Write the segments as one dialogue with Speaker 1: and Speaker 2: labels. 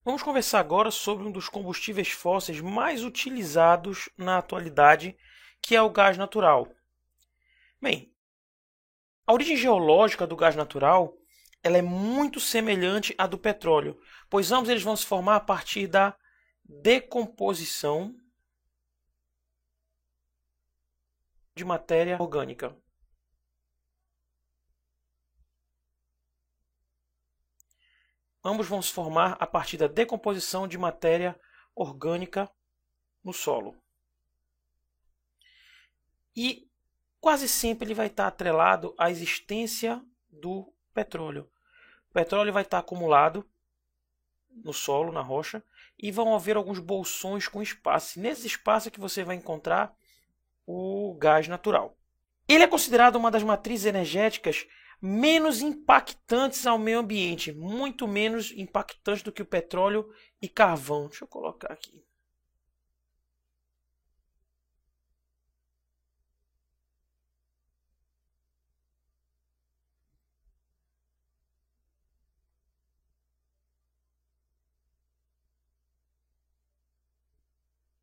Speaker 1: Vamos conversar agora sobre um dos combustíveis fósseis mais utilizados na atualidade, que é o gás natural. Bem, a origem geológica do gás natural ela é muito semelhante à do petróleo, pois ambos eles vão se formar a partir da decomposição de matéria orgânica. Ambos vão se formar a partir da decomposição de matéria orgânica no solo. E quase sempre ele vai estar atrelado à existência do petróleo. O petróleo vai estar acumulado no solo, na rocha, e vão haver alguns bolsões com espaço. Nesse espaço é que você vai encontrar o gás natural. Ele é considerado uma das matrizes energéticas menos impactantes ao meio ambiente, muito menos impactante do que o petróleo e carvão. Deixa eu colocar aqui.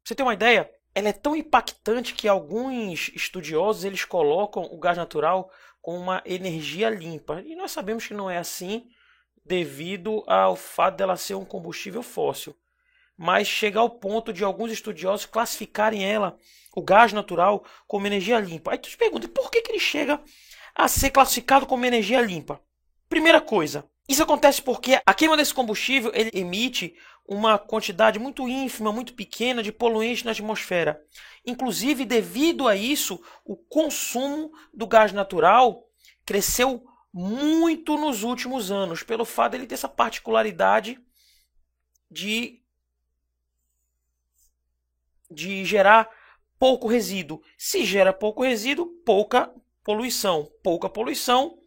Speaker 1: Pra você ter uma ideia, ela é tão impactante que alguns estudiosos eles colocam o gás natural como uma energia limpa. E nós sabemos que não é assim devido ao fato dela ser um combustível fóssil. Mas chega ao ponto de alguns estudiosos classificarem ela, o gás natural, como energia limpa. Aí tu te pergunta, por que ele chega a ser classificado como energia limpa? Primeira coisa, isso acontece porque a queima desse combustível ele emite uma quantidade muito ínfima, muito pequena de poluentes na atmosfera. Inclusive, devido a isso, o consumo do gás natural cresceu muito nos últimos anos, pelo fato de ele ter essa particularidade de gerar pouco resíduo. Se gera pouco resíduo, pouca poluição. Pouca poluição,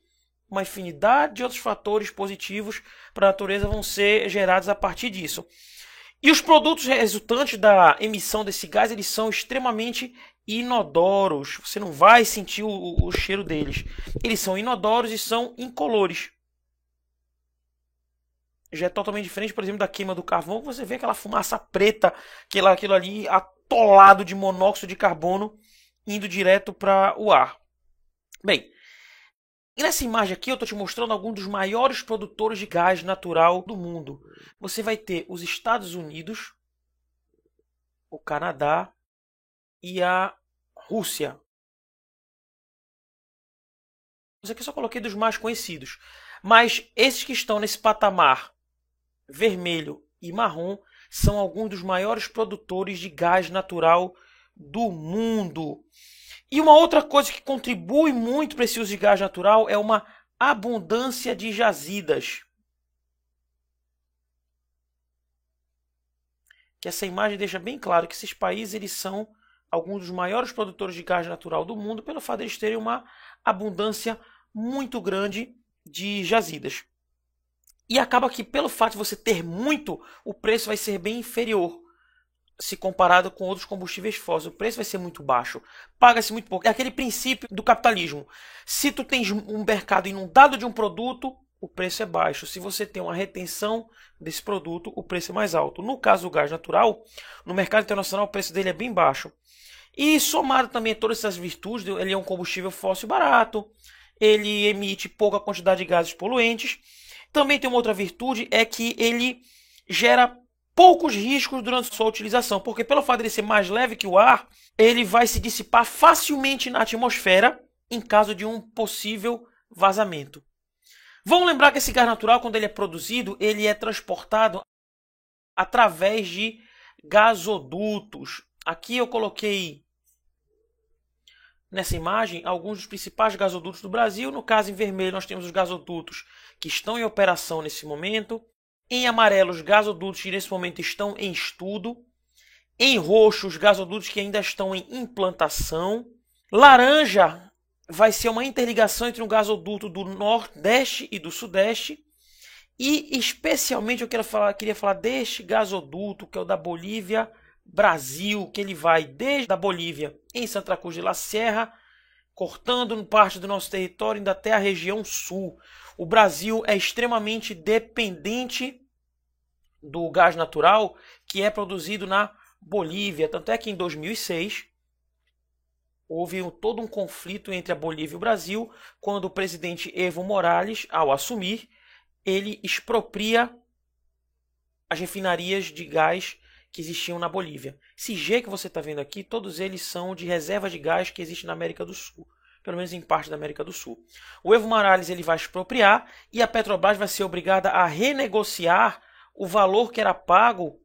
Speaker 1: uma infinidade de outros fatores positivos para a natureza vão ser gerados a partir disso. E os produtos resultantes da emissão desse gás, eles são extremamente inodoros. Você não vai sentir o cheiro deles. Eles são inodoros e são incolores. Já é totalmente diferente, por exemplo, da queima do carvão, que você vê aquela fumaça preta, aquilo ali atolado de monóxido de carbono, indo direto para o ar. Bem, e nessa imagem aqui eu estou te mostrando alguns dos maiores produtores de gás natural do mundo. Você vai ter os Estados Unidos, o Canadá e a Rússia. Isso aqui eu só coloquei dos mais conhecidos. Mas esses que estão nesse patamar vermelho e marrom são alguns dos maiores produtores de gás natural do mundo. E uma outra coisa que contribui muito para esse uso de gás natural é uma abundância de jazidas. Que essa imagem deixa bem claro que esses países eles são alguns dos maiores produtores de gás natural do mundo pelo fato de eles terem uma abundância muito grande de jazidas. E acaba que pelo fato de você ter muito, o preço vai ser bem inferior se comparado com outros combustíveis fósseis. O preço vai ser muito baixo. Paga-se muito pouco. É aquele princípio do capitalismo. Se tu tens um mercado inundado de um produto, o preço é baixo. Se você tem uma retenção desse produto, o preço é mais alto. No caso do gás natural, no mercado internacional, o preço dele é bem baixo. E somado também a todas essas virtudes, ele é um combustível fóssil barato, ele emite pouca quantidade de gases poluentes. Também tem uma outra virtude, é que ele gera poucos riscos durante sua utilização, porque pelo fato de ele ser mais leve que o ar, ele vai se dissipar facilmente na atmosfera em caso de um possível vazamento. Vamos lembrar que esse gás natural, quando ele é produzido, ele é transportado através de gasodutos. Aqui eu coloquei nessa imagem alguns dos principais gasodutos do Brasil. No caso, em vermelho, nós temos os gasodutos que estão em operação nesse momento. Em amarelo, os gasodutos que nesse momento estão em estudo. Em roxo, os gasodutos que ainda estão em implantação. Laranja vai ser uma interligação entre um gasoduto do Nordeste e do Sudeste. E especialmente eu queria falar deste gasoduto, que é o da Bolívia Brasil, que ele vai desde a Bolívia em Santa Cruz de la Sierra, cortando parte do nosso território indo até a região sul. O Brasil é extremamente dependente do gás natural que é produzido na Bolívia. Tanto é que em 2006 houve todo um conflito entre a Bolívia e o Brasil, quando o presidente Evo Morales, ao assumir, ele expropria as refinarias de gás que existiam na Bolívia. Esse G que você está vendo aqui, todos eles são de reservas de gás que existem na América do Sul, pelo menos em parte da América do Sul. O Evo Morales ele vai expropriar e a Petrobras vai ser obrigada a renegociar o valor que era pago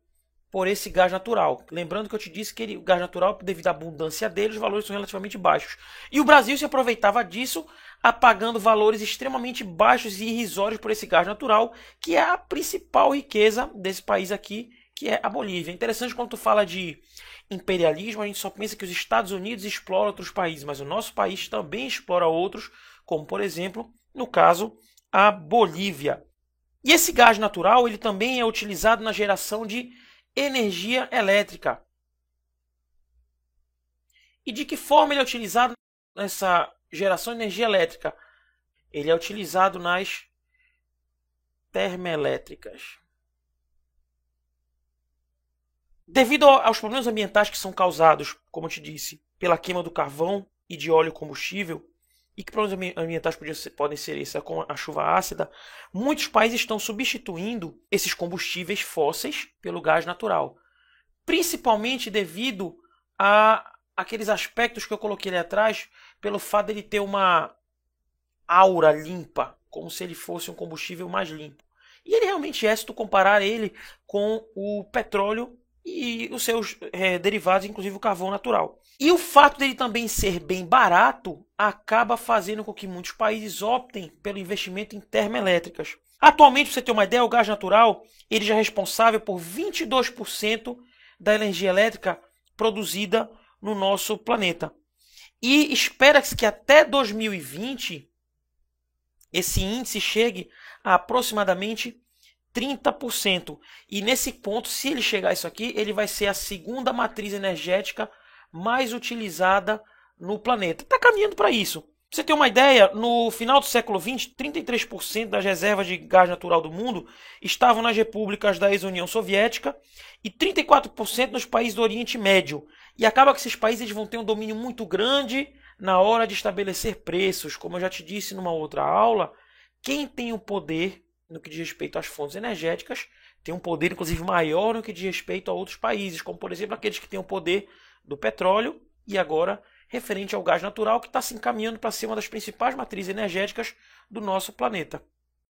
Speaker 1: por esse gás natural. Lembrando que eu te disse que o gás natural, devido à abundância dele, os valores são relativamente baixos. E o Brasil se aproveitava disso, apagando valores extremamente baixos e irrisórios por esse gás natural, que é a principal riqueza desse país aqui, que é a Bolívia. É interessante quando tu fala de imperialismo, a gente só pensa que os Estados Unidos exploram outros países, mas o nosso país também explora outros, como por exemplo, no caso, a Bolívia. E esse gás natural ele também é utilizado na geração de energia elétrica. E de que forma ele é utilizado nessa geração de energia elétrica? Ele é utilizado nas termoelétricas. Devido aos problemas ambientais que são causados, como eu te disse, pela queima do carvão e de óleo combustível, e que problemas ambientais podem ser esses, com a chuva ácida, muitos países estão substituindo esses combustíveis fósseis pelo gás natural. Principalmente devido a aqueles aspectos que eu coloquei ali atrás, pelo fato dele ter uma aura limpa, como se ele fosse um combustível mais limpo. E ele realmente é, se tu comparar ele com o petróleo e os seus derivados, inclusive o carvão natural. E o fato dele também ser bem barato acaba fazendo com que muitos países optem pelo investimento em termoelétricas. Atualmente, para você ter uma ideia, o gás natural ele já é responsável por 22% da energia elétrica produzida no nosso planeta. E espera-se que até 2020 esse índice chegue a aproximadamente 30%. E nesse ponto, se ele chegar a isso aqui, ele vai ser a segunda matriz energética mais utilizada no planeta. Está caminhando para isso. Pra você ter uma ideia, no final do século XX, 33% das reservas de gás natural do mundo estavam nas repúblicas da ex-União Soviética e 34% nos países do Oriente Médio. E acaba que esses países vão ter um domínio muito grande na hora de estabelecer preços. Como eu já te disse numa outra aula, quem tem o poder no que diz respeito às fontes energéticas tem um poder, inclusive, maior no que diz respeito a outros países, como, por exemplo, aqueles que têm o poder do petróleo e agora referente ao gás natural, que está se encaminhando para ser uma das principais matrizes energéticas do nosso planeta.